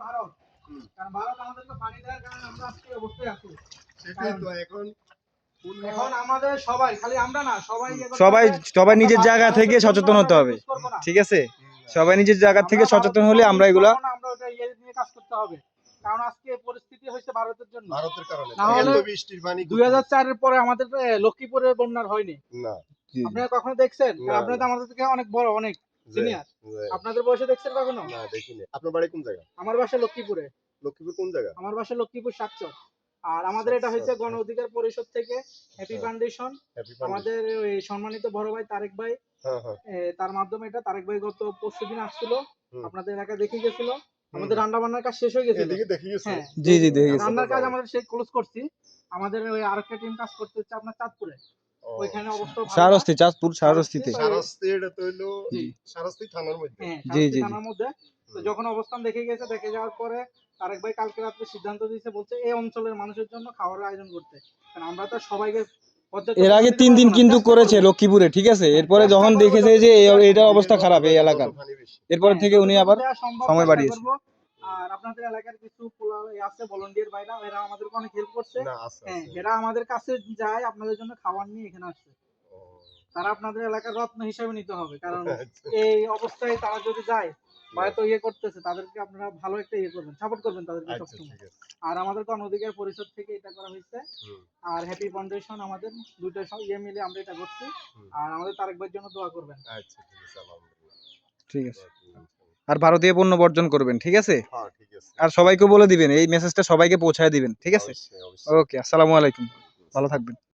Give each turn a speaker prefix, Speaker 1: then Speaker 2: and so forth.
Speaker 1: ভারত, কারণ ভারত আমাদেরকে পানি দেওয়ার কারণে আমরা আজকে এই অবস্থায় আছি।
Speaker 2: সেটাই তো এখন
Speaker 1: এখন আমাদের সবাই, খালি আমরা না, সবাই
Speaker 3: সবাই নিজের জায়গা থেকে সচেতন হতে হবে, ঠিক আছে? সবাই নিজের জায়গা থেকে সচেতন হলে আমরা এগুলা
Speaker 1: আমরা ওটা ইয়ে নিয়ে কাজ করতে হবে। কারণ আজকে পরিস্থিতি হয়েছে ভারতের জন্য,
Speaker 2: ভারতের কারণে
Speaker 1: না হলে
Speaker 2: এত বৃষ্টির পানি
Speaker 1: 2004 এর পরে আমাদের লক্ষ্মীপুরে বন্যার হয়নি।
Speaker 2: না
Speaker 1: আপনারা কখনো দেখছেন?
Speaker 2: না,
Speaker 1: আপনারা তো আমাদের থেকে অনেক বড়, অনেক সিনিয়র। আপনাদের বয়সে দেখছেন কখনো?
Speaker 2: না দেখিনি। আপনার বাড়ি কোন জায়গা?
Speaker 1: আমার বাসা লক্ষ্মীপুরে।
Speaker 2: লক্ষ্মীপুর কোন জায়গা?
Speaker 1: আমার বাসা লক্ষ্মীপুর সাতচর। আর আমাদের এটা হয়েছে গণ অধিকার পরিষদ থেকে হ্যাপি ফাউন্ডেশন। আমাদের ওই সম্মানিত বড় ভাই তারেক ভাই, তার মাধ্যমে এটা তারেক ভাই গত পরশুদিন আসছিল, আপনাদের এলাকায় দেখে গেছিল। আমাদের রান্না বান্নার কাজ শেষ হয়ে গেছিল। হ্যাঁ,
Speaker 3: জি জি দেখে গেছি।
Speaker 1: রান্নার কাজ আমাদের শেষ ক্লোজ করছি। আমাদের ওই আরেকটা টিম কাজ করতে হচ্ছে আপনার চাঁদপুরে। ওইখানে অবস্থা ভালো না।
Speaker 3: সারস্তি, চাঁদপুর সারস্তিতে।
Speaker 2: সারস্তি এটা তো হলো
Speaker 1: জি।
Speaker 2: সারস্তি থানার মধ্যে।
Speaker 1: হ্যাঁ,
Speaker 3: জি,
Speaker 1: সারস্তি
Speaker 3: জি,
Speaker 1: থানার মধ্যে। তো যখন অবস্থান দেখে গেছে, দেখে যাওয়ার পরে তারেক ভাই কালকে রাত্রে সিদ্ধান্ত দিয়েছে, বলছে এই অঞ্চলের মানুষের জন্য খাওয়ার আয়োজন করতে। কারণ আমরা তো সবাইকে
Speaker 3: এর আগে 3 দিন কিন্তু করেছে লক্ষ্মীপুরে, ঠিক আছে? এরপরে যখন দেখেছে যে এটা অবস্থা খারাপ এই এলাকার, এরপর থেকে উনি আবার সময় বাড়িয়েছে।
Speaker 1: আর আপনাদের এলাকার কিছু পোলা আছে ভলান্টিয়ার ভাইরা, এরা আমাদেরকে অনেক হেল্প করছে।
Speaker 2: না আছে
Speaker 1: হ্যাঁ, এরা আমাদের কাছে যায় আপনাদের জন্য খাবার নিয়ে এখানে আসছে। তারা আপনাদের এলাকার রত্ন হিসেবে নিতে হবে, কারণ এই অবস্থায় তারা যদি যায় বা এত ইয়ে করতেছে, তাদেরকে আপনারা ভালো একটা ইয়ে করবেন, সাপোর্ট করবেন তাদেরকে সবসময়। আর আমাদের গণ অধিকার পরিষদ থেকে এটা করা হয়েছে, আর হ্যাপি ফাউন্ডেশন, আমাদের দুইটা ইয়ে মিলে আমরা এটা করছি। আর আমাদের তারেক ভাইয়ের জন্য দোয়া করবেন।
Speaker 2: আচ্ছা ঠিক আছে, আলহামদুলিল্লাহ।
Speaker 3: ঠিক আছে। আর ভারতীয় পণ্য বর্জন করবেন, ঠিক আছে?
Speaker 2: হ্যাঁ ঠিক আছে।
Speaker 3: আর সবাইকে বলে দিবেন, এই মেসেজটা সবাইকে পৌঁছায় দিবেন, ঠিক আছে?
Speaker 2: অবশ্যই অবশ্যই।
Speaker 3: ওকে, আসসালামু আলাইকুম, ভালো থাকবেন।